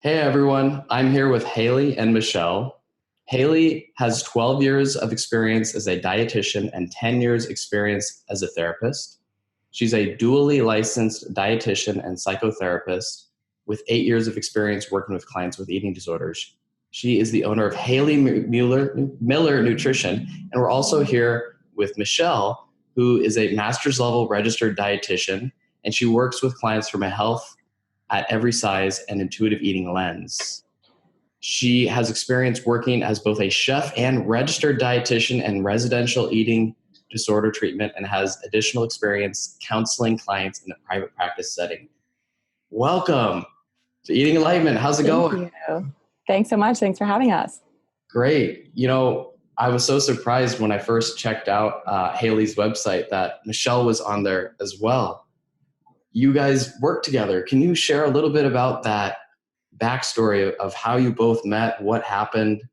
Hey everyone, I'm here with Hayley and Michelle. Hayley has 12 years of experience as a dietitian and 10 years experience as a therapist. She's a dually licensed dietitian and psychotherapist with 8 years of experience working with clients with eating disorders. She is the owner of Hayley Miller Nutrition, and we're also here with Michelle, who is a master's level registered dietitian, and she works with clients from a health at every size and intuitive eating lens. She has experience working as both a chef and registered dietitian in residential eating disorder treatment and has additional experience counseling clients in a private practice setting. Welcome to Eating Enlightenment. How's it Thank going? you. Thanks so much. Thanks for having us. Great. I was so surprised when I first checked out Hayley's website that Michelle was on there as well. You guys work together. Can you share a little bit about that backstory of how you both met, what happened?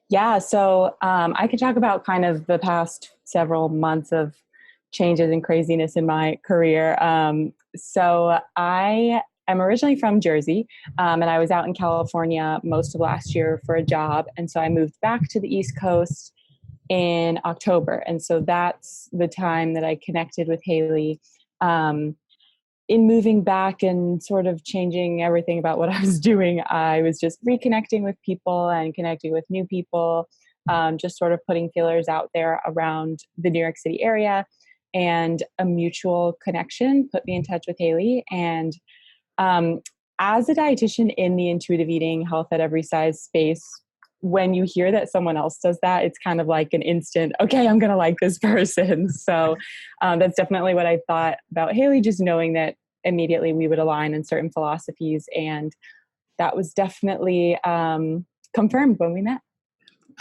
Yeah, so I could talk about kind of the past several months of changes and craziness in my career. So I am originally from Jersey, and I was out in California most of last year for a job. And so I moved back to the East Coast in October. And so that's the time that I connected with Hayley. In moving back and sort of changing everything about what I was doing, I was just reconnecting with people and connecting with new people, just sort of putting feelers out there around the New York City area. And a mutual connection put me in touch with Hayley. And as a dietitian in the intuitive eating, health at every size space, when you hear that someone else does that, it's kind of like an instant, okay, I'm going to like this person. So that's definitely what I thought about Hayley, just knowing that immediately we would align in certain philosophies. And that was definitely confirmed when we met.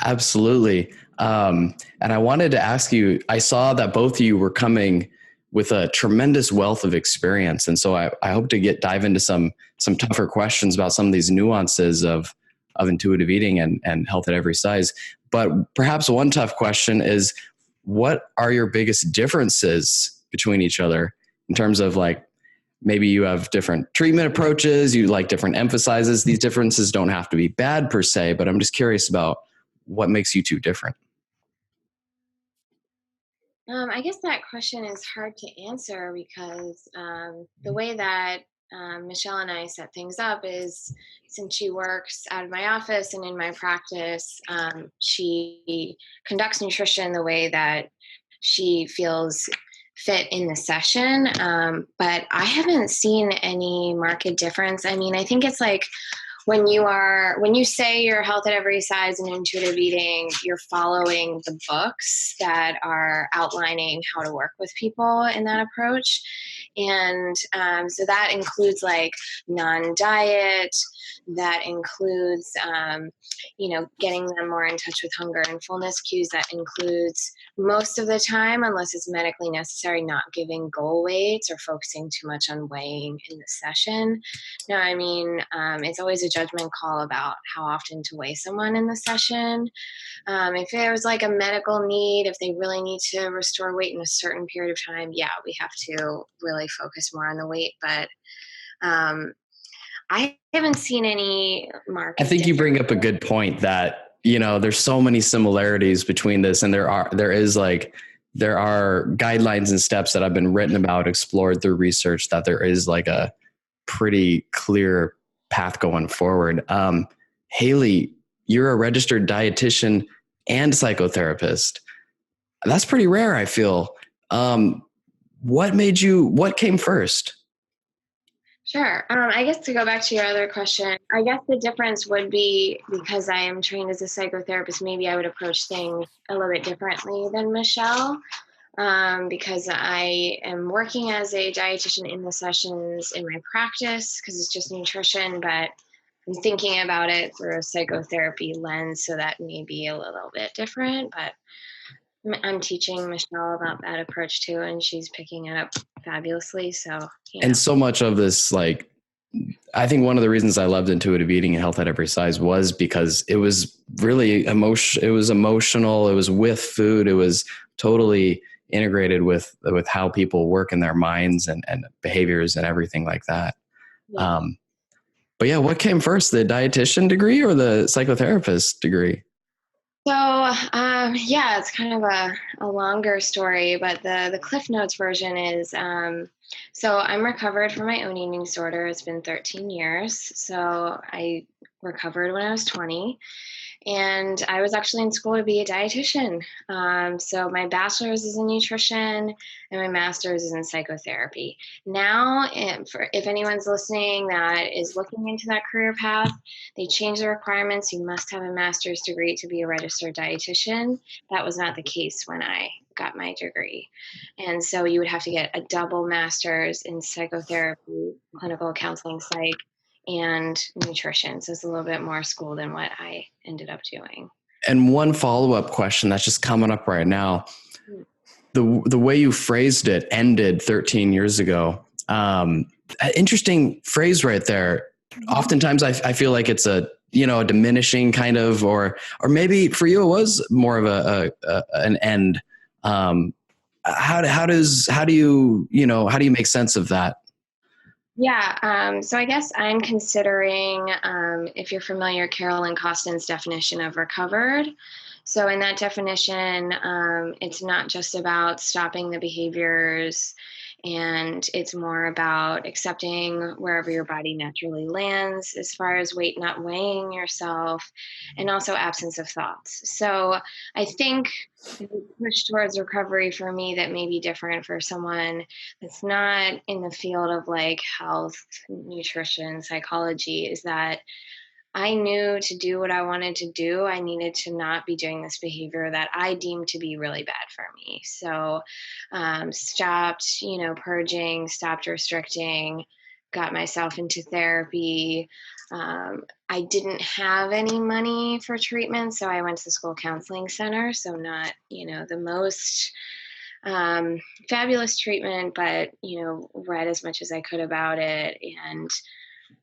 Absolutely. And I wanted to ask you, I saw that both of you were coming with a tremendous wealth of experience. And so I hope to dive into some tougher questions about some of these nuances of intuitive eating and health at every size. But perhaps one tough question is, what are your biggest differences between each other in terms of, like, maybe you have different treatment approaches, you like different emphasizes. These differences don't have to be bad per se, but I'm just curious about what makes you two different. I guess that question is hard to answer because the way that Michelle and I set things up is, since she works out of my office and in my practice, she conducts nutrition the way that she feels fit in the session. But I haven't seen any marked difference. I mean, I think it's like, when you say you're health at every size and intuitive eating, you're following the books that are outlining how to work with people in that approach. And so that includes like non-diet, that includes getting them more in touch with hunger and fullness cues, that includes, most of the time, unless it's medically necessary, not giving goal weights or focusing too much on weighing in the session. No, I mean, it's always a judgment call about how often to weigh someone in the session. If there's like a medical need, if they really need to restore weight in a certain period of time, yeah, we have to really focus more on the weight. But I haven't seen any market. I think you bring up a good point that, there's so many similarities between this, and there are guidelines and steps that have been written about, explored through research, that there is like a pretty clear path going forward. Hayley, you're a registered dietitian and psychotherapist. That's pretty rare, I feel. What came first? Sure. I guess to go back to your other question, I guess the difference would be, because I am trained as a psychotherapist, maybe I would approach things a little bit differently than Michelle. Because I am working as a dietitian in the sessions in my practice, because it's just nutrition, but I'm thinking about it through a psychotherapy lens, so that may be a little bit different. But I'm teaching Michelle about that approach too, and she's picking it up fabulously. So, And so much of this, like, I think one of the reasons I loved intuitive eating and health at every size was because it was really it was emotional. It was with food. It was totally integrated with how people work in their minds and behaviors and everything like that. Yeah. But yeah, what came first, the dietitian degree or the psychotherapist degree? So, yeah, it's kind of a longer story, but the Cliff Notes version is, so I'm recovered from my own eating disorder. It's been 13 years. So I recovered when I was 20. And I was actually in school to be a dietitian. So my bachelor's is in nutrition and my master's is in psychotherapy. Now, if anyone's listening that is looking into that career path, they changed the requirements. You must have a master's degree to be a registered dietitian. That was not the case when I got my degree. And so you would have to get a double master's in psychotherapy, clinical counseling, psych, and nutrition. So it's a little bit more school than what I ended up doing. And one follow-up question that's just coming up right now. The way you phrased it, ended 13 years ago. Interesting phrase right there. Oftentimes I feel like it's a diminishing kind of, or maybe for you it was more of an end. How do you make sense of that? Yeah, so I guess I'm considering, if you're familiar, Carolyn Costin's definition of recovered. So in that definition, it's not just about stopping the behaviors, and it's more about accepting wherever your body naturally lands as far as weight, not weighing yourself, and also absence of thoughts. So I think the push towards recovery for me that may be different for someone that's not in the field of like health, nutrition, psychology is that I knew to do what I wanted to do, I needed to not be doing this behavior that I deemed to be really bad for me. So, stopped, purging, stopped restricting, got myself into therapy. I didn't have any money for treatment, so I went to the school counseling center. So not, the most fabulous treatment, but, read as much as I could about it and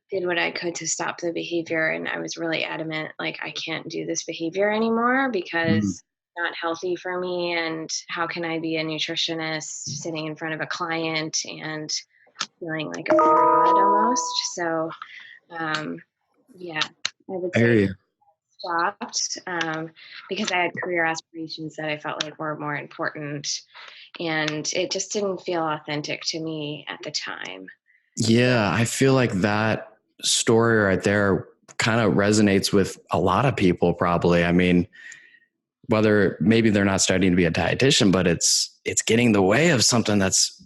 did what I could to stop the behavior. And I was really adamant, like, I can't do this behavior anymore because it's not healthy for me. And how can I be a nutritionist sitting in front of a client and feeling like a fraud almost? So, yeah, I would I hear say you. stopped because I had career aspirations that I felt like were more important. And it just didn't feel authentic to me at the time. Yeah, I feel like that story right there kind of resonates with a lot of people probably. I mean, whether maybe they're not studying to be a dietitian, but it's getting in the way of something that's,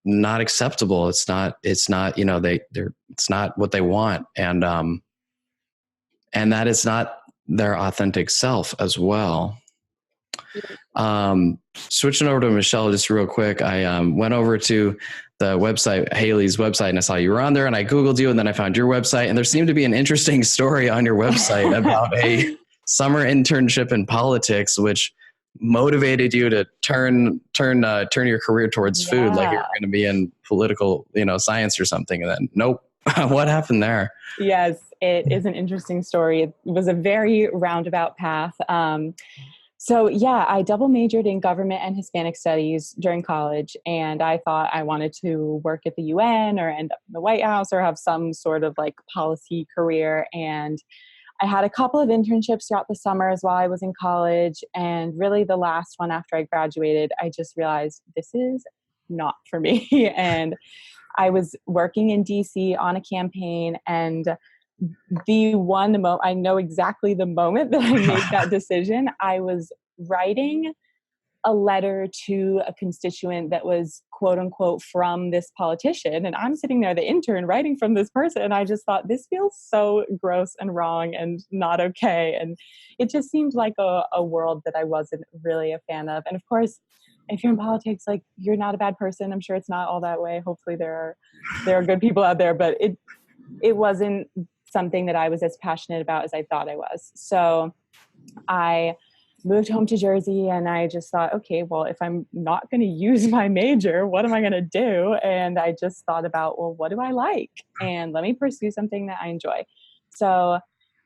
not acceptable. It's not, it's not what they want. And that is not their authentic self as well. Switching over to Michelle just real quick. I went over to the website, Hayley's website, and I saw you were on there and I Googled you and then I found your website and there seemed to be an interesting story on your website about a summer internship in politics, which motivated you to turn your career towards food. Like you're going to be in political, science or something. And then, nope. What happened there? Yes, it is an interesting story. It was a very roundabout path. So yeah, I double majored in government and Hispanic studies during college. And I thought I wanted to work at the UN or end up in the White House or have some sort of like policy career. And I had a couple of internships throughout the summers while I was in college. And really the last one after I graduated, I just realized this is not for me. And I was working in DC on a campaign, and I know exactly the moment that I made that decision. I was writing a letter to a constituent that was quote unquote from this politician. And I'm sitting there, the intern, writing from this person. And I just thought, this feels so gross and wrong and not okay. And it just seemed like a world that I wasn't really a fan of. And of course, if you're in politics, like, you're not a bad person. I'm sure it's not all that way. Hopefully there are good people out there, but it wasn't something that I was as passionate about as I thought I was. So I moved home to Jersey and I just thought, okay, well, if I'm not going to use my major, what am I going to do? And I just thought about, well, what do I like? And let me pursue something that I enjoy. So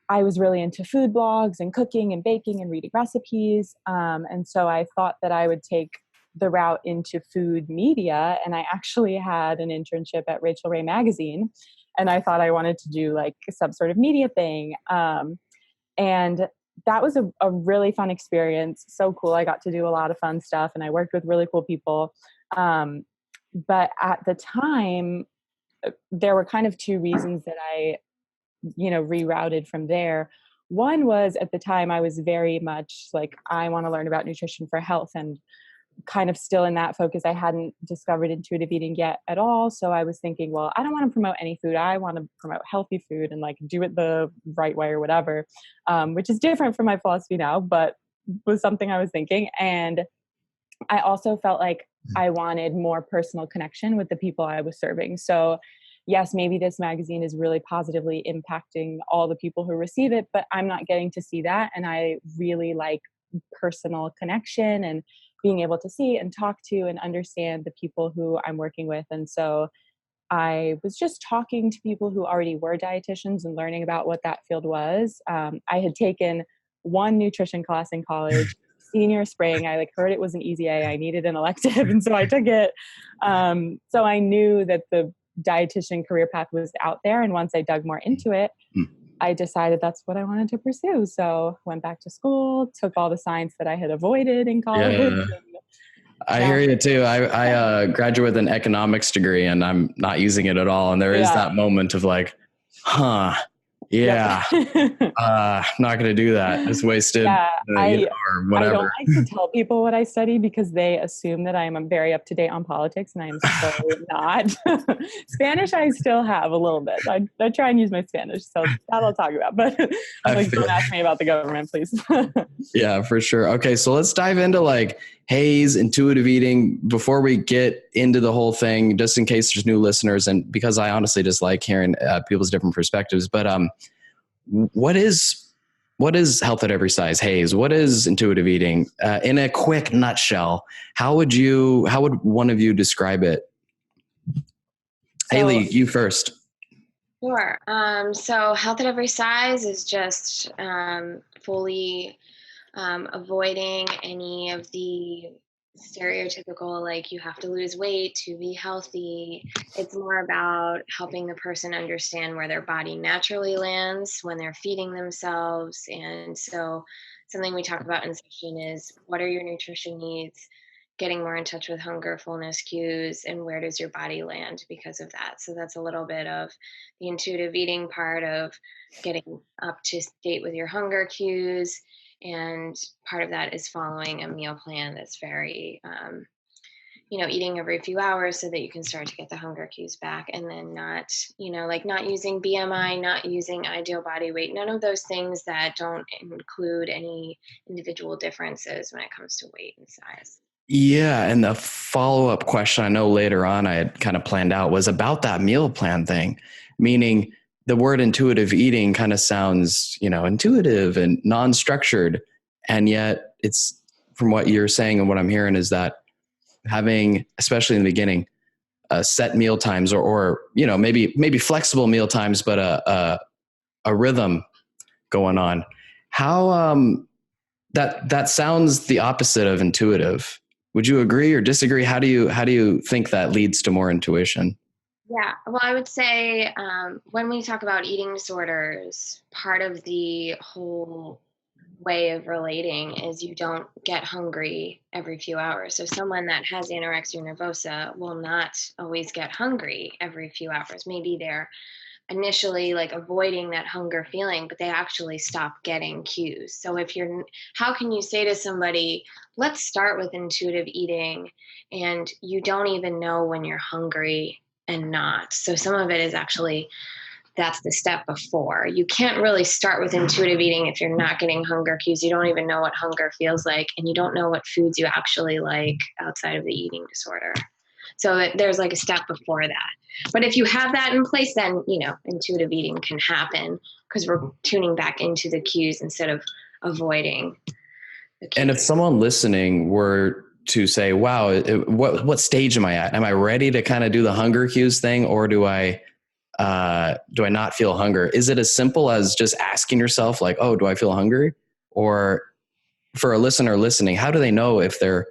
I was really into food blogs and cooking and baking and reading recipes. And so I thought that I would take the route into food media. And I actually had an internship at Rachel Ray magazine. and I thought I wanted to do like some sort of media thing. And that was a really fun experience. So cool. I got to do a lot of fun stuff and I worked with really cool people. But at the time, there were kind of two reasons that I, rerouted from there. One was, at the time I was very much like, I want to learn about nutrition for health, and kind of still in that focus. I hadn't discovered intuitive eating yet at all. So I was thinking, well, I don't want to promote any food. I want to promote healthy food and like do it the right way or whatever, which is different from my philosophy now, but was something I was thinking. And I also felt like I wanted more personal connection with the people I was serving. So yes, maybe this magazine is really positively impacting all the people who receive it, but I'm not getting to see that. And I really like personal connection and being able to see and talk to and understand the people who I'm working with. And so I was just talking to people who already were dietitians and learning about what that field was. I had taken one nutrition class in college, senior spring. I heard it was an easy A. I needed an elective. And so I took it. So I knew that the dietitian career path was out there. And once I dug more into it, I decided that's what I wanted to pursue. So went back to school, took all the science that I had avoided in college. Yeah. I hear you too. I graduated with an economics degree and I'm not using it at all. And there is that moment of like, not going to do that. Just wasted or whatever. I don't like to tell people what I study because they assume that I'm very up to date on politics, and I am so not. Spanish I still have a little bit. I try and use my Spanish, so that I'll talk about. But don't ask me about the government, please. Yeah, for sure. Okay, so let's dive into like HAES, intuitive eating, before we get into the whole thing, just in case there's new listeners, and because I honestly just like hearing people's different perspectives. But what is health at every size, HAES? What is intuitive eating? In a quick nutshell, how would one of you describe it? Hayley, you first. Sure. So health at every size is just fully avoiding any of the stereotypical, like you have to lose weight to be healthy. It's more about helping the person understand where their body naturally lands when they're feeding themselves. And so something we talk about in session is, what are your nutrition needs? Getting more in touch with hunger, fullness cues, and where does your body land because of that. So that's a little bit of the intuitive eating part of getting up to date with your hunger cues. And part of that is following a meal plan that's very, eating every few hours so that you can start to get the hunger cues back. And then not using BMI, not using ideal body weight, none of those things that don't include any individual differences when it comes to weight and size. Yeah. And the follow-up question I know later on I had kind of planned out was about that meal plan thing, meaning the word intuitive eating kind of sounds, intuitive and non-structured. And yet it's, from what you're saying and what I'm hearing, is that having, especially in the beginning, set meal times or maybe flexible meal times, but a rhythm going on. How that sounds the opposite of intuitive. Would you agree or disagree? How do you think that leads to more intuition? Yeah, well, I would say when we talk about eating disorders, part of the whole way of relating is you don't get hungry every few hours. So someone that has anorexia nervosa will not always get hungry every few hours. Maybe they're initially avoiding that hunger feeling, but they actually stop getting cues. So how can you say to somebody, let's start with intuitive eating, and you don't even know when you're hungry and not? So some of it is actually, that's the step before. You can't really start with intuitive eating if you're not getting hunger cues. You don't even know what hunger feels like, and you don't know what foods you actually like outside of the eating disorder. So there's a step before that. But if you have that in place, then, intuitive eating can happen because we're tuning back into the cues instead of avoiding the cues. And if someone listening were to say, wow, what stage am I at? Am I ready to kind of do the hunger cues thing, or do I not feel hunger? Is it as simple as just asking yourself oh, do I feel hungry? Or for a listener listening, how do they know if they're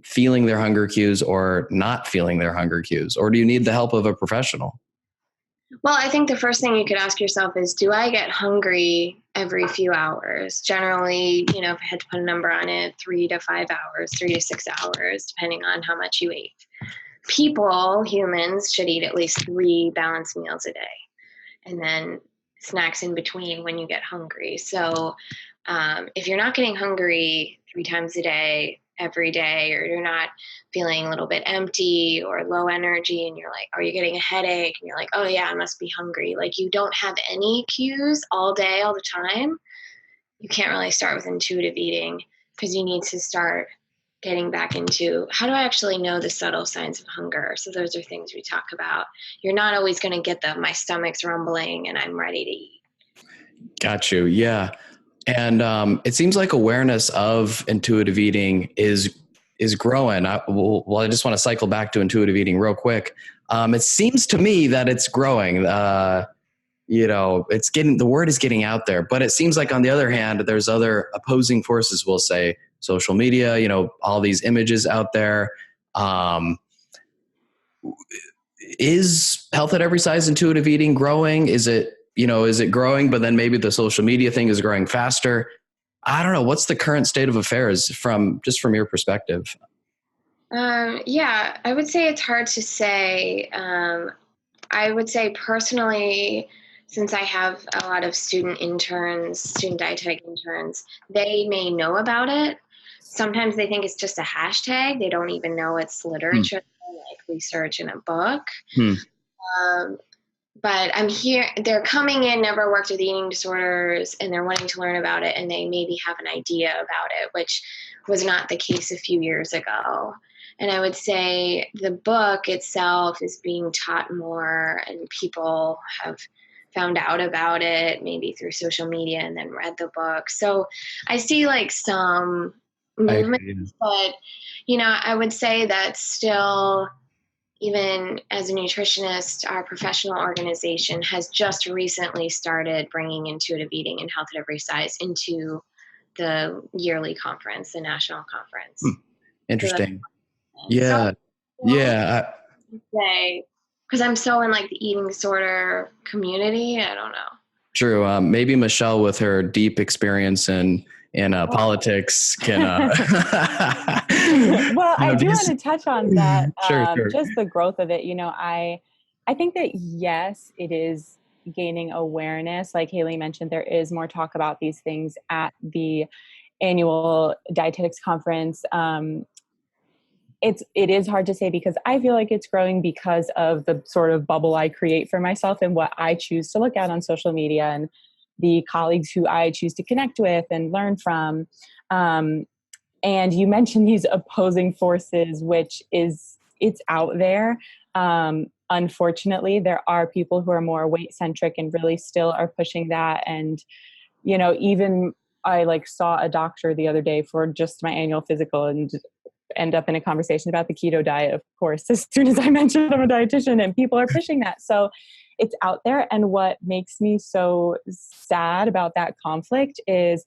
feeling their hunger cues or not feeling their hunger cues? Or do you need the help of a professional? Well, I think the first thing you could ask yourself is, do I get hungry every few hours? Generally, if I had to put a number on it, 3 to 5 hours, 3 to 6 hours, depending on how much you ate. Humans should eat at least 3 balanced meals a day, and then snacks in between when you get hungry. So if you're not getting hungry 3 times a day, every day, or you're not feeling a little bit empty or low energy, and you're like, are you getting a headache? And you're like, oh yeah, I must be hungry. Like, you don't have any cues all day, all the time. You can't really start with intuitive eating, because you need to start getting back into, how do I actually know the subtle signs of hunger? So those are things we talk about. You're not always going to get my stomach's rumbling and I'm ready to eat. Got you. Yeah. And it seems like awareness of intuitive eating is growing. I just want to cycle back to intuitive eating real quick. It seems to me that it's growing. The word is getting out there, but it seems like on the other hand, there's other opposing forces. We'll say social media. All these images out there. Is health at every size intuitive eating growing? Is it growing, but then maybe the social media thing is growing faster? I don't know. What's the current state of affairs from your perspective? Yeah, I would say it's hard to say. I would say personally, since I have a lot of student dietetic interns, they may know about it. Sometimes they think it's just a hashtag. They don't even know it's literature, like research in a book. But I'm here, they're coming in, never worked with eating disorders, and they're wanting to learn about it, and they maybe have an idea about it, which was not the case a few years ago. And I would say the book itself is being taught more, and people have found out about it maybe through social media and then read the book. So I see like some movement, but I would say that still, even as a nutritionist, our professional organization has just recently started bringing intuitive eating and health at every size into the yearly conference, the national conference. Interesting. So, yeah. Because I'm so in like the eating disorder community, I don't know. True. Maybe Michelle, with her deep experience in politics, can. Well, I do want to touch on that. Sure. Just the growth of it. I think that yes, it is gaining awareness. Like Hayley mentioned, there is more talk about these things at the annual dietetics conference. It is hard to say, because I feel like it's growing because of the sort of bubble I create for myself and what I choose to look at on social media, and the colleagues who I choose to connect with and learn from. And you mentioned these opposing forces, which it's out there. Unfortunately, there are people who are more weight centric and really still are pushing that. And, even I saw a doctor the other day for just my annual physical, and end up in a conversation about the keto diet, of course, as soon as I mentioned I'm a dietitian, and people are pushing that. So it's out there. And what makes me so sad about that conflict is,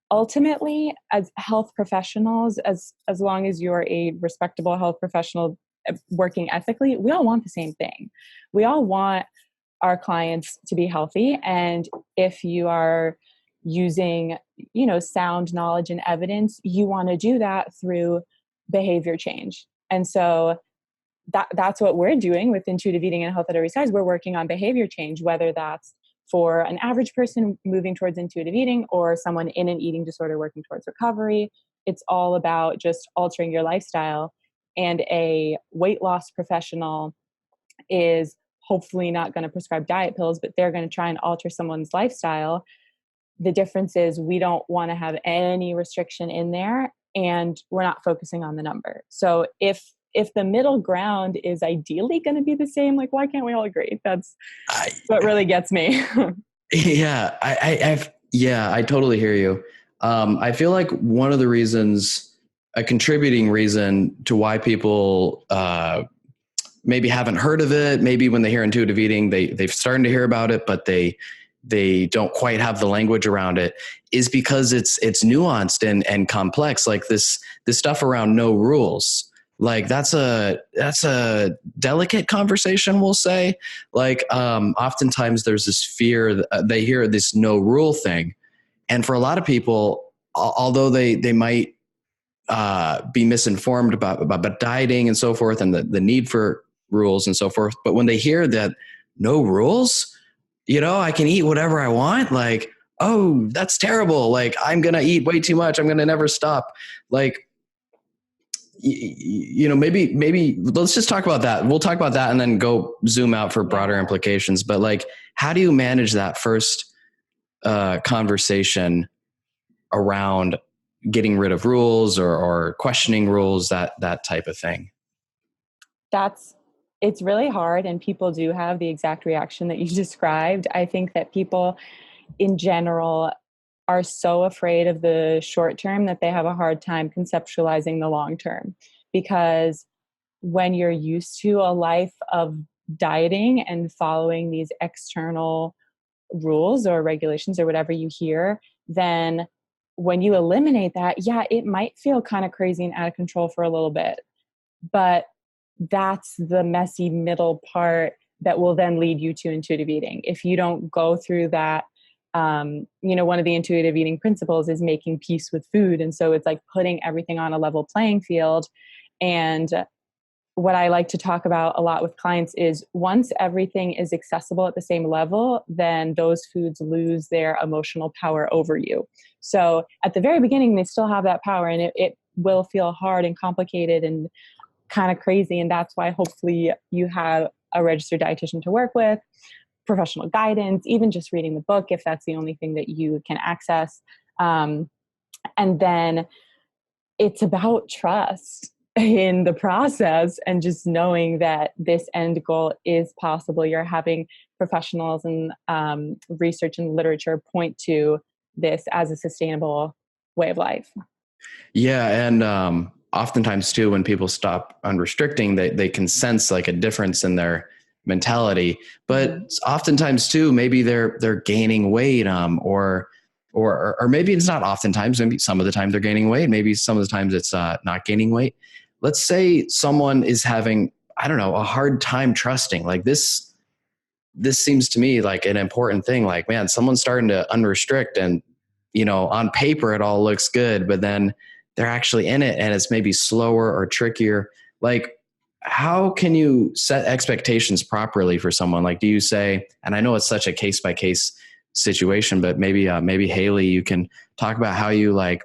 ultimately, as health professionals, as long as you're a respectable health professional working ethically, we all want the same thing. We all want our clients to be healthy. And if you are using, sound knowledge and evidence, you want to do that through behavior change. And so that's what we're doing with intuitive eating and health at every size. We're working on behavior change, whether that's for an average person moving towards intuitive eating or someone in an eating disorder working towards recovery. It's all about just altering your lifestyle. And a weight loss professional is hopefully not going to prescribe diet pills, but they're going to try and alter someone's lifestyle. The difference is we don't want to have any restriction in there, and we're not focusing on the number. So if the middle ground is ideally going to be the same, like, why can't we all agree? That's what really gets me. Yeah, I totally hear you. I feel like one of the reasons, a contributing reason to why people maybe haven't heard of it, maybe when they hear intuitive eating, they've started to hear about it, but they don't quite have the language around it, is because it's nuanced and complex. Like this stuff around no rules. Like that's a delicate conversation, we'll say. Like oftentimes there's this fear that they hear this no rule thing. And for a lot of people, although they might be misinformed about dieting and so forth and the need for rules and so forth. But when they hear that no rules, I can eat whatever I want. Like, oh, that's terrible. Like, I'm going to eat way too much. I'm going to never stop. Like, maybe let's just talk about that. We'll talk about that and then go zoom out for broader implications. But like, how do you manage that first conversation around getting rid of rules or questioning rules, that type of thing? It's really hard, and people do have the exact reaction that you described. I think that people in general are so afraid of the short term that they have a hard time conceptualizing the long term, because when you're used to a life of dieting and following these external rules or regulations or whatever you hear, then when you eliminate that, it might feel kind of crazy and out of control for a little bit. But that's the messy middle part that will then lead you to intuitive eating. If you don't go through that, one of the intuitive eating principles is making peace with food. And so it's like putting everything on a level playing field. And what I like to talk about a lot with clients is once everything is accessible at the same level, then those foods lose their emotional power over you. So at the very beginning, they still have that power, and it will feel hard and complicated and kind of crazy. And that's why hopefully you have a registered dietitian to work with, professional guidance, even just reading the book, if that's the only thing that you can access. And then it's about trust in the process and just knowing that this end goal is possible. You're having professionals and research and literature point to this as a sustainable way of life. Yeah. And oftentimes too, when people stop unrestricting, they can sense like a difference in their mentality, but oftentimes too, maybe they're gaining weight, or maybe it's not oftentimes, maybe some of the time they're gaining weight. Maybe some of the times it's not gaining weight. Let's say someone is having, I don't know, a hard time trusting. Like this seems to me like an important thing. Like, man, someone's starting to unrestrict and, on paper it all looks good, but then they're actually in it and it's maybe slower or trickier. Like, how can you set expectations properly for someone? Like, do you say, and I know it's such a case by case situation, but maybe Hayley, you can talk about how you like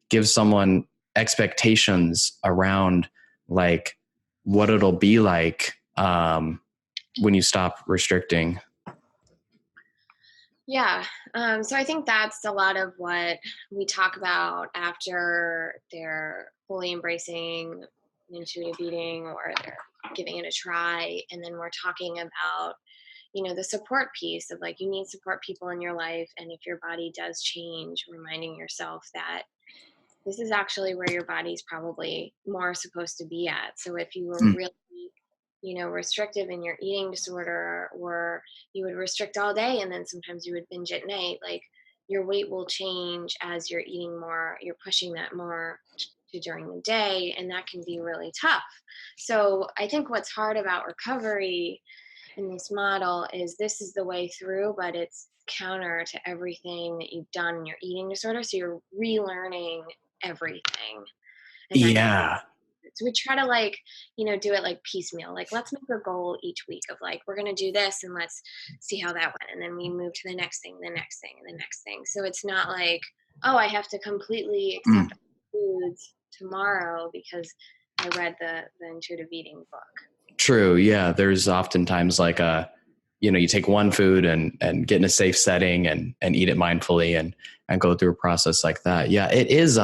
give someone expectations around like what it'll be like when you stop restricting. Yeah. So I think that's a lot of what we talk about after they're fully embracing intuitive eating or they're giving it a try. And then we're talking about, the support piece of like, you need support people in your life. And if your body does change, reminding yourself that this is actually where your body's probably more supposed to be at. So if you were really restrictive in your eating disorder, or you would restrict all day and then sometimes you would binge at night, like your weight will change as you're eating more, you're pushing that more to during the day, and that can be really tough. So I think what's hard about recovery in this model is this is the way through, but it's counter to everything that you've done in your eating disorder. So you're relearning everything. Yeah. So we try to do it like piecemeal. Like, let's make a goal each week of like, we're going to do this and let's see how that went. And then we move to the next thing, the next thing, and the next thing. So it's not like, oh, I have to completely accept foods tomorrow because I read the intuitive eating book. True. Yeah. There's oftentimes like you take one food and get in a safe setting and eat it mindfully and go through a process like that. Yeah, it is,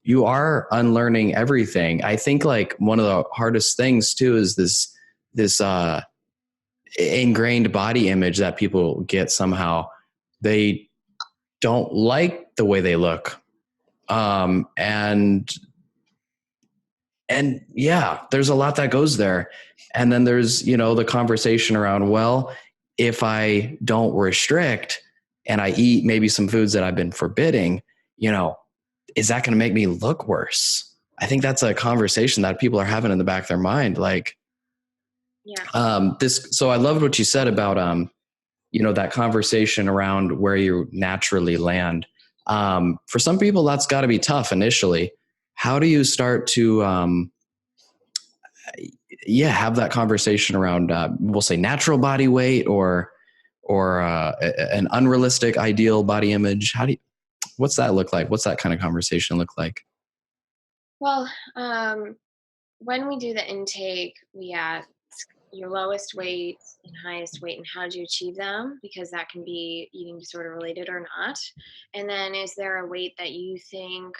you are unlearning everything. I think like one of the hardest things too is this ingrained body image that people get somehow. They don't like the way they look. And yeah, there's a lot that goes there. And then there's, the conversation around, well, if I don't restrict and I eat maybe some foods that I've been forbidding, is that going to make me look worse? I think that's a conversation that people are having in the back of their mind. Like, so I loved what you said about, that conversation around where you naturally land. For some people, that's got to be tough initially. How do you start to, have that conversation around, we'll say natural body weight or an unrealistic ideal body image? What's that look like? What's that kind of conversation look like? Well, when we do the intake, we ask your lowest weight and highest weight and how did you achieve them, because that can be eating disorder related or not. And then is there a weight that you think,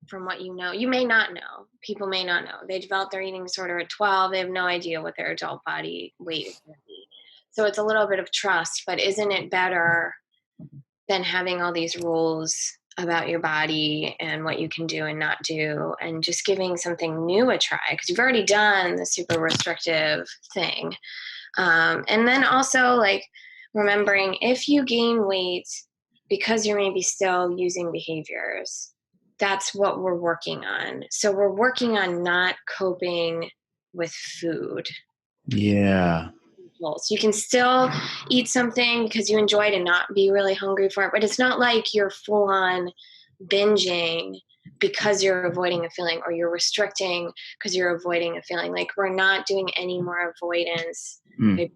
from what you know, you may not know, people may not know, they develop their eating disorder at 12, they have no idea what their adult body weight is going to be. So it's a little bit of trust, but isn't it better than having all these rules about your body and what you can do and not do, and just giving something new a try, because you've already done the super restrictive thing. And then also, like, remembering if you gain weight because you're maybe still using behaviors, that's what we're working on. So we're working on not coping with food. Yeah. So you can still eat something because you enjoy it and not be really hungry for it, but it's not like you're full on binging because you're avoiding a feeling, or you're restricting because you're avoiding a feeling. Like, we're not doing any more avoidance by bringing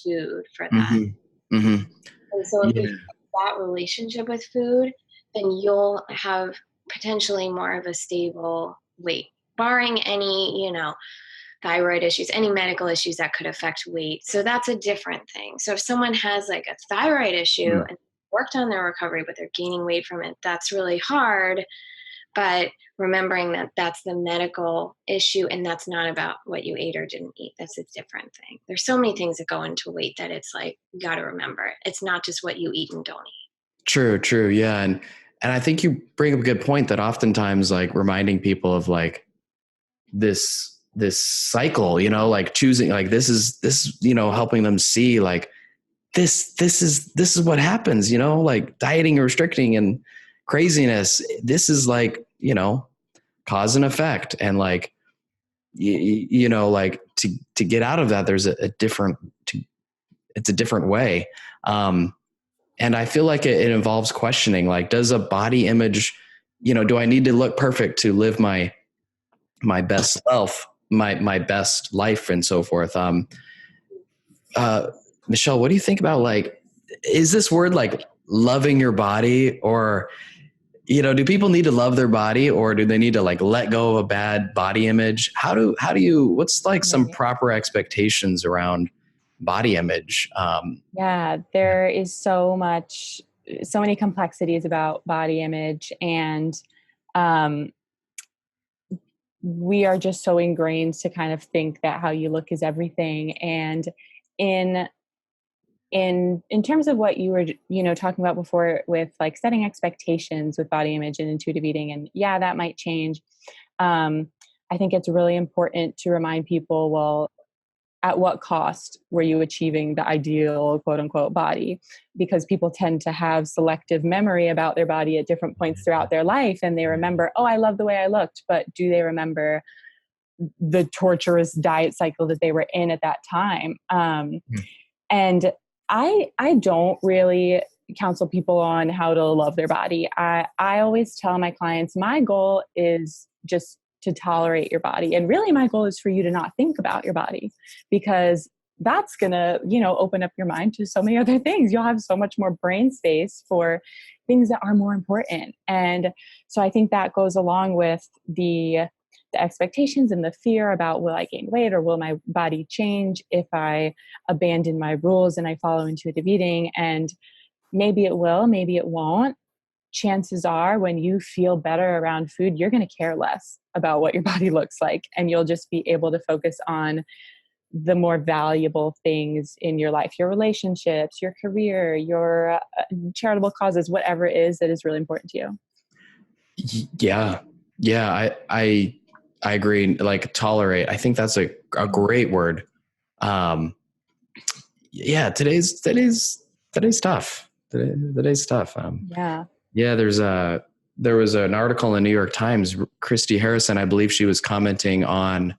food for that. Mm-hmm. Mm-hmm. And so if you have that relationship with food, then you'll have potentially more of a stable weight, barring any, thyroid issues, any medical issues that could affect weight. So that's a different thing. So if someone has like a thyroid issue and worked on their recovery, but they're gaining weight from it, that's really hard. But remembering that that's the medical issue and that's not about what you ate or didn't eat. That's a different thing. There's so many things that go into weight that it's like, you got to remember it. It's not just what you eat and don't eat. True. Yeah. And I think you bring up a good point that oftentimes, like, reminding people of like this cycle, like choosing, like this is helping them see like this is what happens, like dieting and restricting and craziness. This is like, cause and effect. And like, like to get out of that, there's it's a different way. And I feel like it involves questioning, like, does a body image, do I need to look perfect to live my best self, my best life, and so forth? Michelle, what do you think about, like, is this word like loving your body, or, do people need to love their body, or do they need to like let go of a bad body image? How do you, what's like some proper expectations around body image? There is so many complexities about body image, and we are just so ingrained to kind of think that how you look is everything. And in terms of what you were, talking about before with like setting expectations with body image and intuitive eating, and that might change. I think it's really important to remind people, well, at what cost were you achieving the ideal quote unquote body? Because people tend to have selective memory about their body at different points throughout their life. And they remember, oh, I love the way I looked. But do they remember the torturous diet cycle that they were in at that time? And I don't really counsel people on how to love their body. I always tell my clients, my goal is just to tolerate your body. And really my goal is for you to not think about your body, because that's going to, open up your mind to so many other things. You'll have so much more brain space for things that are more important. And so I think that goes along with the expectations and the fear about, will I gain weight, or will my body change if I abandon my rules and I follow intuitive eating? And maybe it will, maybe it won't. Chances are when you feel better around food, you're going to care less about what your body looks like, and you'll just be able to focus on the more valuable things in your life, your relationships, your career, your charitable causes, whatever it is that is really important to you. Yeah. I agree. Like, tolerate. I think that's a great word. Today's tough. Today's tough. There's there was an article in the New York Times, Christy Harrison, I believe she was commenting on,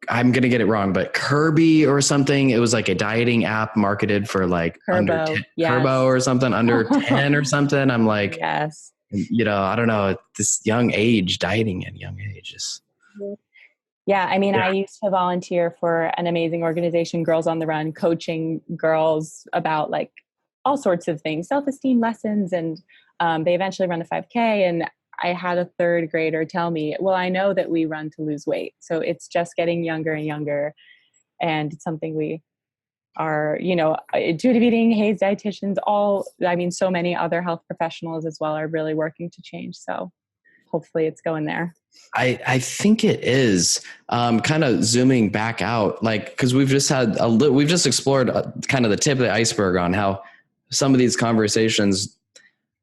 I'm going to get it wrong, but Kirby or something. It was like a dieting app marketed for like under 10, Yes. Turbo or something, under 10 or something. I'm like, yes. I don't know, this young age, dieting at young ages. Yeah. I mean, I used to volunteer for an amazing organization, Girls on the Run, coaching girls about like all sorts of things, self-esteem lessons. And they eventually run a 5K. And I had a third grader tell me, well, I know that we run to lose weight. So it's just getting younger and younger. And it's something we are, intuitive eating, Hayley's dietitians, so many other health professionals as well are really working to change. So hopefully it's going there. I think it is kind of zooming back out, like, because we've just explored kind of the tip of the iceberg on how some of these conversations,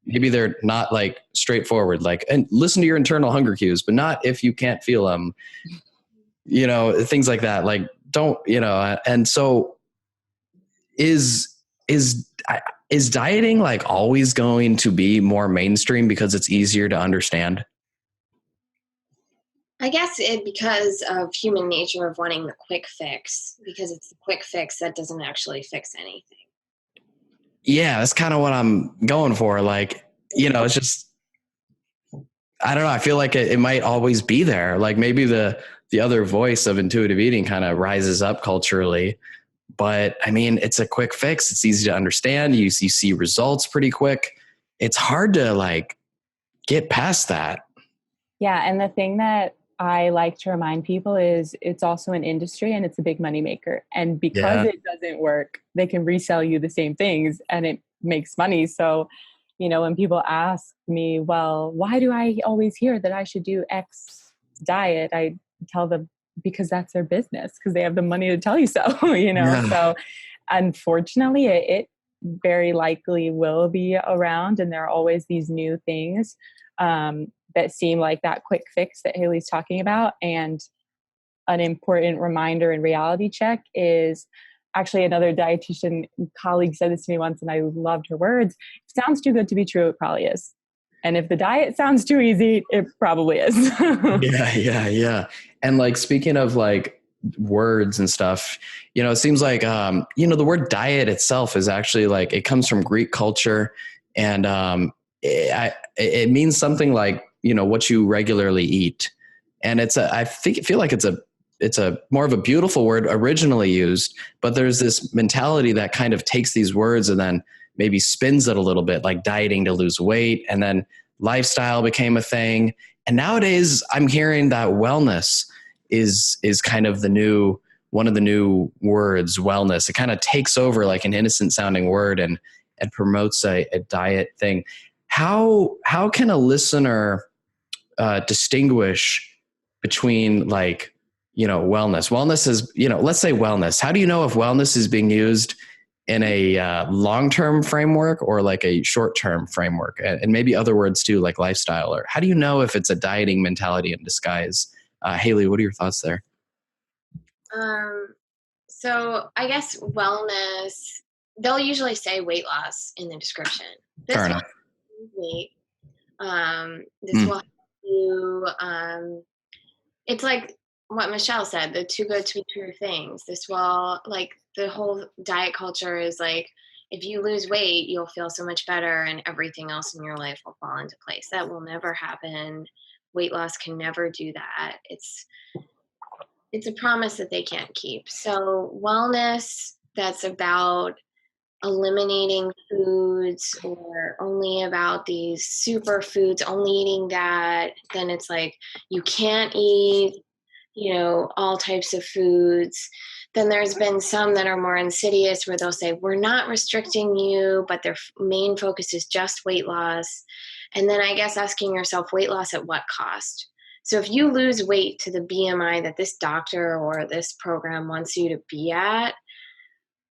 maybe they're not like straightforward, like, and listen to your internal hunger cues, but not if you can't feel them, things like that. Like, don't, and so is dieting like always going to be more mainstream because it's easier to understand? I guess because of human nature of wanting the quick fix, because it's the quick fix that doesn't actually fix anything. Yeah, that's kind of what I'm going for. Like, it's just, I don't know. I feel like it might always be there. Like maybe the other voice of intuitive eating kind of rises up culturally, but I mean, it's a quick fix. It's easy to understand. You see results pretty quick. It's hard to like get past that. Yeah. And the thing that I like to remind people is it's also an industry and it's a big money maker. And because it doesn't work, they can resell you the same things and it makes money. So, when people ask me, well, why do I always hear that I should do X diet? I tell them because that's their business, because they have the money to tell you so, So unfortunately it very likely will be around. And there are always these new things that seem like that quick fix that Hayley's talking about. And an important reminder and reality check is actually another dietitian colleague said this to me once, and I loved her words. If it sounds too good to be true, it probably is. And if the diet sounds too easy, it probably is. Yeah. And like, speaking of like words and stuff, it seems like, the word diet itself is actually like, it comes from Greek culture, and it means something like, what you regularly eat. And I feel like it's a more of a beautiful word originally used, but there's this mentality that kind of takes these words and then maybe spins it a little bit, like dieting to lose weight. And then lifestyle became a thing. And nowadays I'm hearing that wellness is kind of one of the new words, wellness. It kind of takes over like an innocent sounding word and promotes a diet thing. How can a listener distinguish between like, wellness? Wellness is, let's say wellness. How do you know if wellness is being used in a long-term framework or like a short-term framework? And maybe other words too, like lifestyle, or how do you know if it's a dieting mentality in disguise? Hayley, what are your thoughts there? So I guess wellness, they'll usually say weight loss in the description. This Fair enough. Weight. This will help you. It's like what Michelle said, the too good to be true things. This will, like, the whole diet culture is like, if you lose weight, you'll feel so much better and everything else in your life will fall into place. That will never happen. Weight loss can never do that. It's a promise that they can't keep. So wellness, that's about eliminating foods or only about these superfoods, only eating that, then it's like you can't eat, all types of foods. Then there's been some that are more insidious where they'll say, we're not restricting you, but their main focus is just weight loss. And then I guess asking yourself, weight loss at what cost? So if you lose weight to the BMI that this doctor or this program wants you to be at,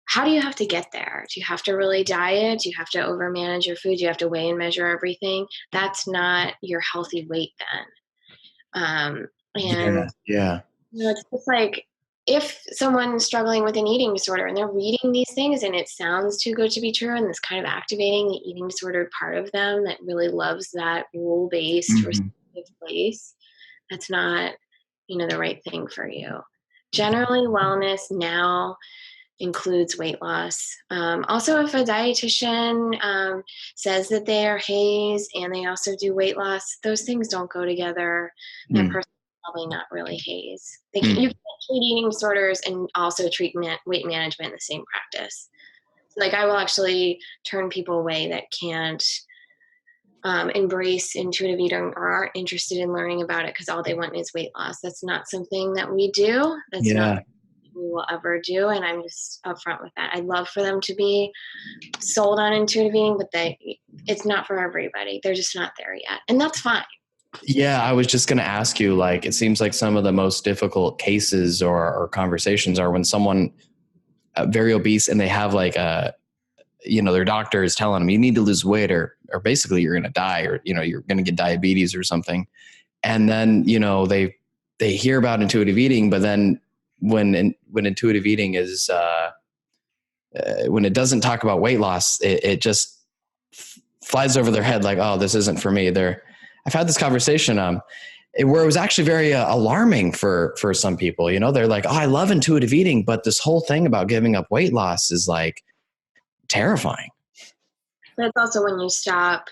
how do you have to get there? Do you have to really diet? Do you have to overmanage your food? Do you have to weigh and measure everything? That's not your healthy weight then. Yeah. It's just like, if someone's struggling with an eating disorder and they're reading these things and it sounds too good to be true, and it's kind of activating the eating disordered part of them that really loves that rule-based restrictive place, that's not, the right thing for you. Generally, wellness now includes weight loss. Also, if a dietitian says that they are HAES and they also do weight loss, those things don't go together. That person is probably not really HAES. You can't treat eating disorders and also treat weight management in the same practice. Like, I will actually turn people away that can't embrace intuitive eating or aren't interested in learning about it because all they want is weight loss. That's not something that we do. That's not something we will ever do, and I'm just upfront with that. I'd love for them to be sold on intuitive eating, but it's not for everybody. They're just not there yet, and that's fine. Yeah, I was just going to ask you, like, it seems like some of the most difficult cases or conversations are when someone very obese and they have like their doctor is telling them you need to lose weight or basically you're going to die, or, you're going to get diabetes or something. And then, they hear about intuitive eating, but then when intuitive eating is, when it doesn't talk about weight loss, it just flies over their head like, oh, this isn't for me. I've had this conversation where it was actually very alarming for some people. They're like, oh, I love intuitive eating, but this whole thing about giving up weight loss is like terrifying. That's also when you stop,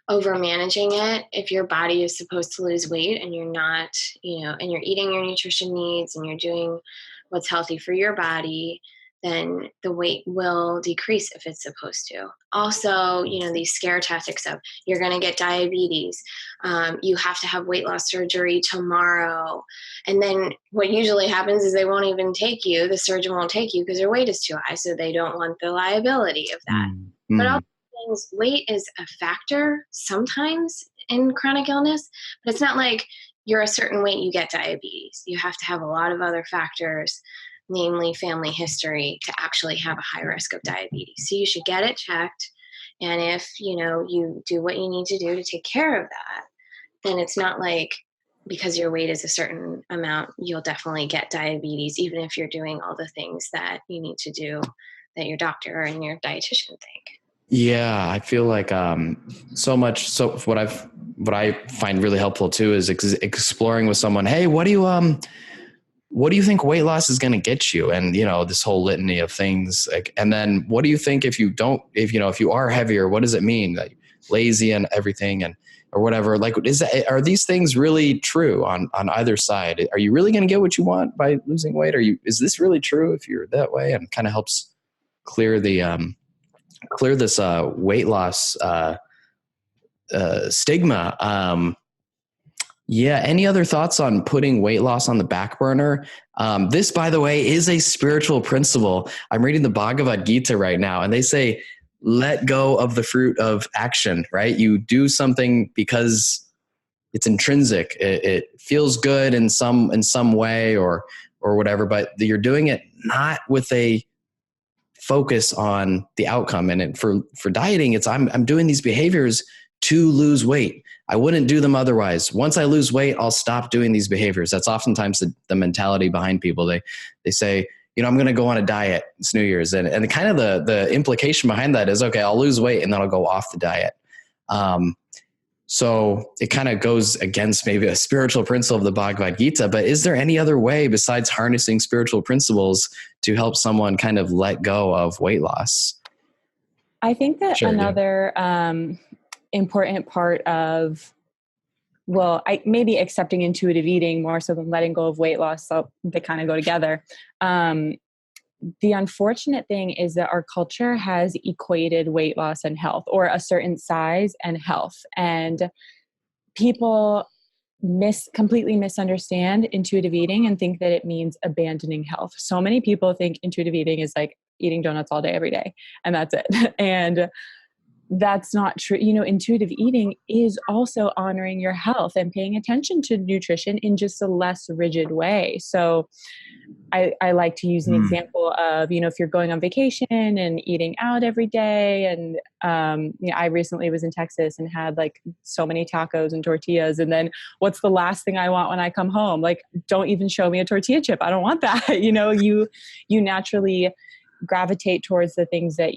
over managing it. If your body is supposed to lose weight and you're not, and you're eating your nutrition needs and you're doing what's healthy for your body, then the weight will decrease if it's supposed to. Also, these scare tactics of you're going to get diabetes, you have to have weight loss surgery tomorrow. And then what usually happens is they won't even take you. The surgeon won't take you because your weight is too high. So they don't want the liability of that. But also, weight is a factor sometimes in chronic illness, but it's not like you're a certain weight, you get diabetes. You have to have a lot of other factors, namely family history, to actually have a high risk of diabetes. So you should get it checked. And if, you do what you need to do to take care of that, then it's not like because your weight is a certain amount, you'll definitely get diabetes, even if you're doing all the things that you need to do that your doctor and your dietitian think. Yeah, I feel like so what I find really helpful too is exploring with someone, hey, what do you think weight loss is going to get you? And, this whole litany of things. And then what do you think if you are heavier, what does it mean? Like lazy and everything or whatever, like, are these things really true on either side? Are you really going to get what you want by losing weight? Is this really true if you're that way? And kind of helps clear this weight loss stigma. Any other thoughts on putting weight loss on the back burner? This, by the way, is a spiritual principle. I'm reading the Bhagavad Gita right now, and they say, let go of the fruit of action, right? You do something because it's intrinsic. It feels good in some way or whatever, but you're doing it not with a focus on the outcome. And for dieting, it's I'm doing these behaviors to lose weight. I wouldn't do them otherwise. Once I lose weight, I'll stop doing these behaviors. That's oftentimes the mentality behind people. They say, I'm going to go on a diet. It's New Year's. And kind of the implication behind that is, okay, I'll lose weight and then I'll go off the diet. So it kind of goes against maybe a spiritual principle of the Bhagavad Gita, but is there any other way besides harnessing spiritual principles to help someone kind of let go of weight loss? I think that another important part of, maybe accepting intuitive eating more so than letting go of weight loss, so they kind of go together. The unfortunate thing is that our culture has equated weight loss and health, or a certain size and health. And people completely misunderstand intuitive eating and think that it means abandoning health. So many people think intuitive eating is like eating donuts all day, every day, and that's it. And that's not true. Intuitive eating is also honoring your health and paying attention to nutrition in just a less rigid way. So I like to use an example of, if you're going on vacation and eating out every day. And, I recently was in Texas and had like so many tacos and tortillas. And then what's the last thing I want when I come home? Like, don't even show me a tortilla chip. I don't want that. You naturally gravitate towards the things that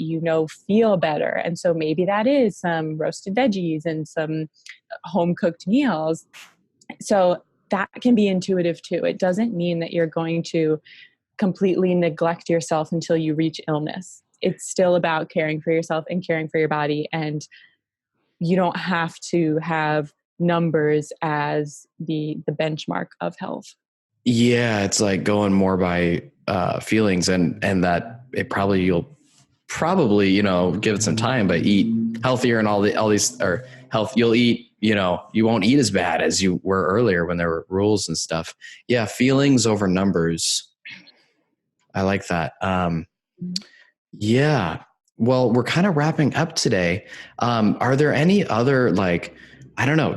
feel better. And so maybe that is some roasted veggies and some home cooked meals. So that can be intuitive too. It doesn't mean that you're going to completely neglect yourself until you reach illness. It's still about caring for yourself and caring for your body. And you don't have to have numbers as the benchmark of health. Yeah, it's like going more by feelings, and that you'll probably give it some time, but eat healthier and all these or health. You'll eat, you won't eat as bad as you were earlier when there were rules and stuff. Yeah, feelings over numbers. I like that. Yeah. Well, we're kind of wrapping up today. Are there any other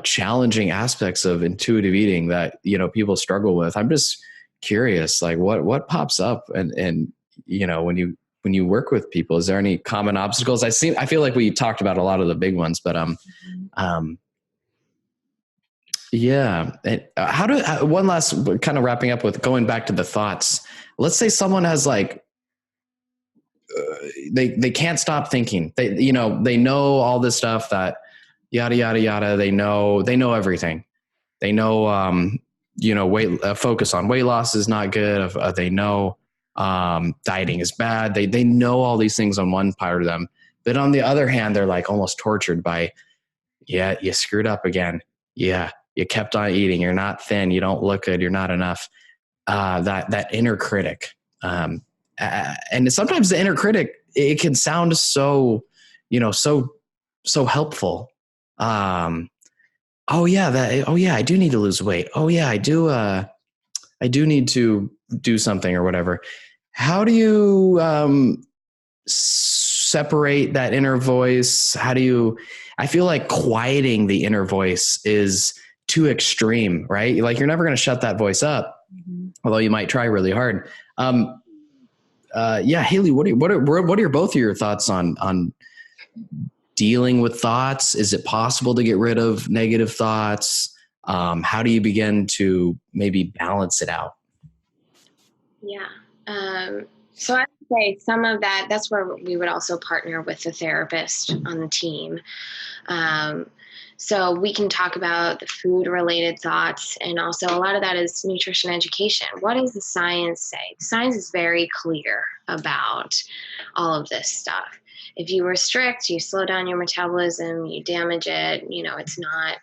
challenging aspects of intuitive eating that, people struggle with? I'm just curious, like what pops up and when you work with people, is there any common obstacles? I feel like we talked about a lot of the big ones, but, yeah. One last kind of wrapping up with going back to the thoughts. Let's say someone has they can't stop thinking. They know all this stuff that yada, yada, yada. They know everything. They know, focus on weight loss is not good. They know, dieting is bad. They know all these things on one part of them, but on the other hand, they're like almost tortured by, yeah, you screwed up again. Yeah. You kept on eating. You're not thin. You don't look good. You're not enough. That inner critic. And sometimes the inner critic, it can sound so helpful. Oh yeah, I do need to lose weight. Oh yeah, I do need to do something or whatever. How do you separate that inner voice? I feel like quieting the inner voice is too extreme, right? Like you're never going to shut that voice up, although you might try really hard. Hayley, what are both of your thoughts on dealing with thoughts? Is it possible to get rid of negative thoughts? How do you begin to maybe balance it out? Yeah. So I would say some of that's where we would also partner with the therapist on the team. So we can talk about the food related thoughts, and also a lot of that is nutrition education. What does the science say? The science is very clear about all of this stuff. If you restrict, you slow down your metabolism, you damage it, it's not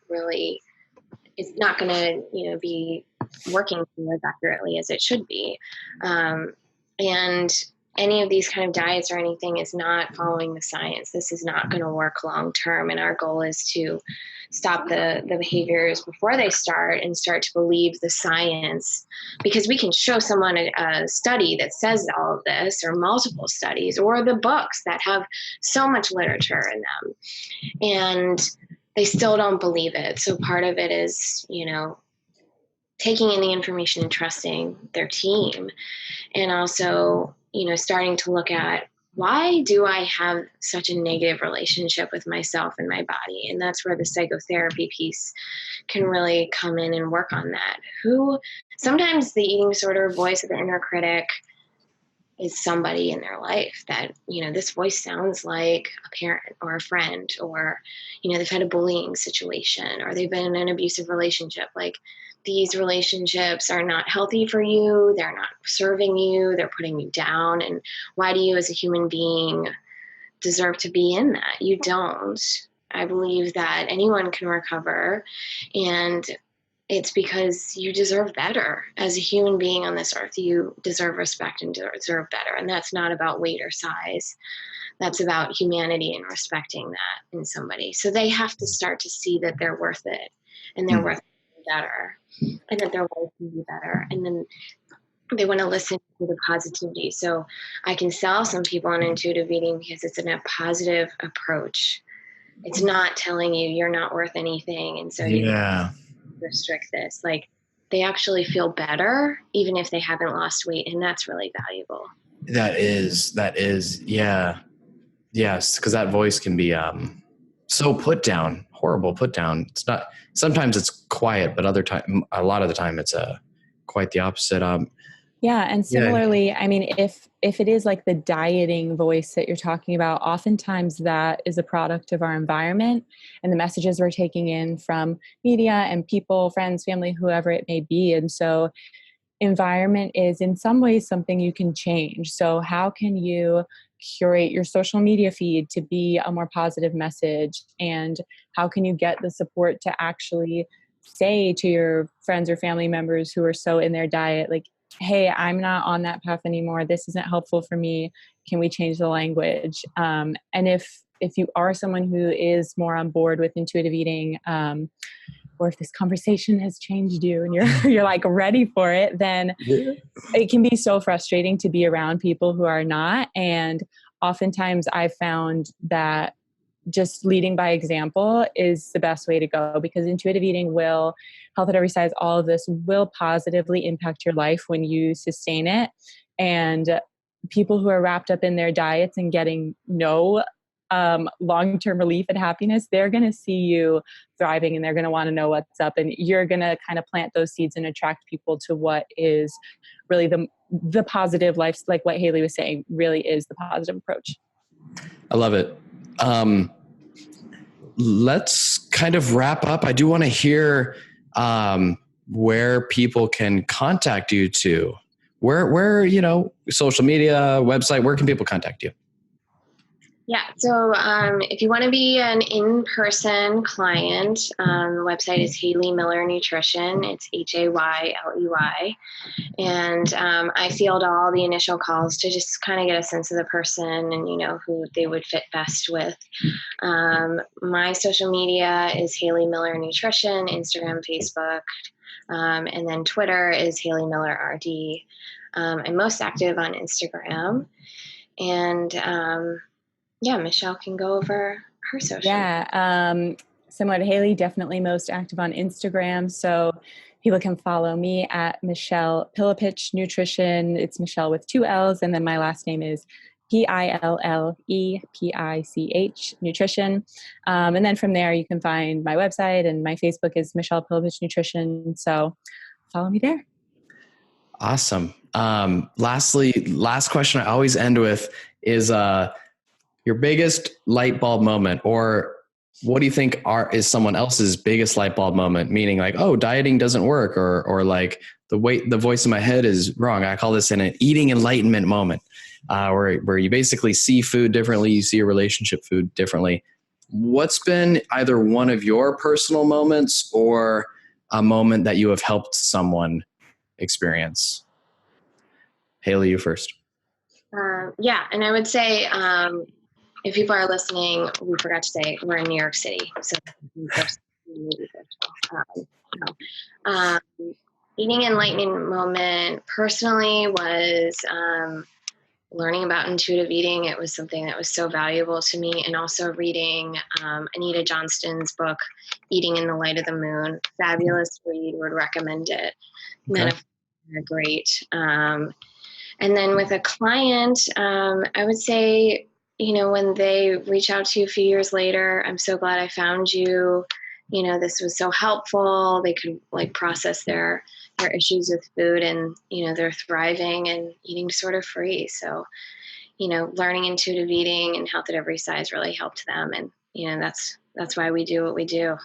going to, be working as accurately as it should be. And any of these kind of diets or anything is not following the science. This is not going to work long term. And our goal is to stop the behaviors before they start and start to believe the science, because we can show someone a study that says all of this, or multiple studies, or the books that have so much literature in them, and they still don't believe it. So part of it is, taking in the information and trusting their team, and also, starting to look at, why do I have such a negative relationship with myself and my body? And that's where the psychotherapy piece can really come in and work on that. Sometimes the eating disorder voice of the inner critic is somebody in their life that, this voice sounds like a parent or a friend, or, they've had a bullying situation, or they've been in an abusive relationship. Like, these relationships are not healthy for you. They're not serving you. They're putting you down. And why do you as a human being deserve to be in that? You don't. I believe that anyone can recover, and it's because you deserve better. As a human being on this earth, you deserve respect and deserve better. And that's not about weight or size. That's about humanity and respecting that in somebody. So they have to start to see that they're worth it, and they're worth better, and that their life can be better. And then they want to listen to the positivity. So I can sell some people on intuitive eating because it's a positive approach it's not telling you you're not worth anything. And so you restrict this. Like, they actually feel better even if they haven't lost weight. And that's really valuable. That is. Yeah. Yes. Cause that voice can be, so put down, horrible put down. It's not, sometimes it's quiet, but a lot of the time it's quite the opposite. Yeah. And similarly, I mean, if it is like the dieting voice that you're talking about, oftentimes that is a product of our environment and the messages we're taking in from media and people, friends, family, whoever it may be. And so environment is in some ways something you can change. So how can you curate your social media feed to be a more positive message? And how can you get the support to actually say to your friends or family members who are so in their diet, like, hey, I'm not on that path anymore. This isn't helpful for me. Can we change the language? And if you are someone who is more on board with intuitive eating, or if this conversation has changed you and you're like ready for it, then it can be so frustrating to be around people who are not. And oftentimes I've found that just leading by example is the best way to go, because intuitive eating will, health at every size, all of this will positively impact your life when you sustain it. And people who are wrapped up in their diets and getting no long-term relief and happiness, they're going to see you thriving and they're going to want to know what's up. And you're going to kind of plant those seeds and attract people to what is really the positive life, like what Hayley was saying, really is the positive approach. I love it. Let's kind of wrap up. I do want to hear where people can contact you to. Where social media, website, where can people contact you? Yeah, so if you want to be an in-person client, the website is Hayley Miller Nutrition. It's Hayley. And I field all the initial calls to just kind of get a sense of the person and, who they would fit best with. My social media is Hayley Miller Nutrition, Instagram, Facebook, and then Twitter is Hayley Miller RD. I'm most active on Instagram. And Michelle can go over her social. Yeah. Similar to Hayley, definitely most active on Instagram. So people can follow me at Michelle Pillepich Nutrition. It's Michelle with 2 L's. And then my last name is Pillepich Nutrition. And then from there, you can find my website, and my Facebook is Michelle Pillepich Nutrition. So follow me there. Awesome. Lastly, last question I always end with is, your biggest light bulb moment, or what do you think is someone else's biggest light bulb moment? Meaning like, oh, dieting doesn't work, or like the voice in my head is wrong. I call this an eating enlightenment moment, where you basically see food differently. You see your relationship food differently. What's been either one of your personal moments or a moment that you have helped someone experience? Hayley, you first. And I would say, if people are listening, we forgot to say we're in New York City. So eating enlightenment moment personally was learning about intuitive eating. It was something that was so valuable to me, and also reading Anita Johnston's book, Eating in the Light of the Moon. Fabulous read, would recommend it. Okay. They're great. And then with a client, I would say, when they reach out to you a few years later, I'm so glad I found you. This was so helpful. They could process their issues with food, and, they're thriving and eating disorder free. So, learning intuitive eating and health at every size really helped them. And, that's why we do what we do.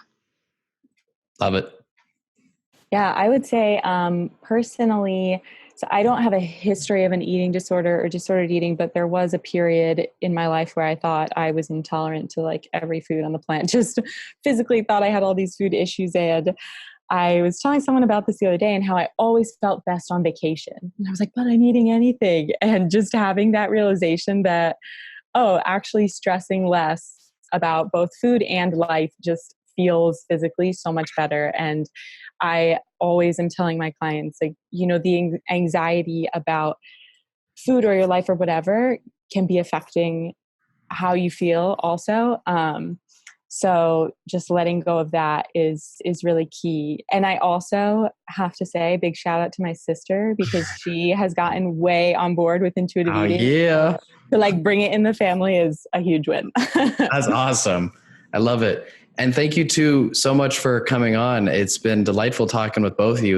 Love it. Yeah, I would say personally, so I don't have a history of an eating disorder or disordered eating, but there was a period in my life where I thought I was intolerant to every food on the planet, just physically thought I had all these food issues. And I was telling someone about this the other day and how I always felt best on vacation. And I was like, but I'm eating anything. And just having that realization that, actually stressing less about both food and life just feels physically so much better. And I always am telling my clients, the anxiety about food or your life or whatever can be affecting how you feel also. So just letting go of that is really key. And I also have to say, big shout out to my sister, because she has gotten way on board with intuitive eating. Yeah. To like bring it in the family is a huge win. That's awesome. I love it. And thank you two so much for coming on. It's been delightful talking with both of you.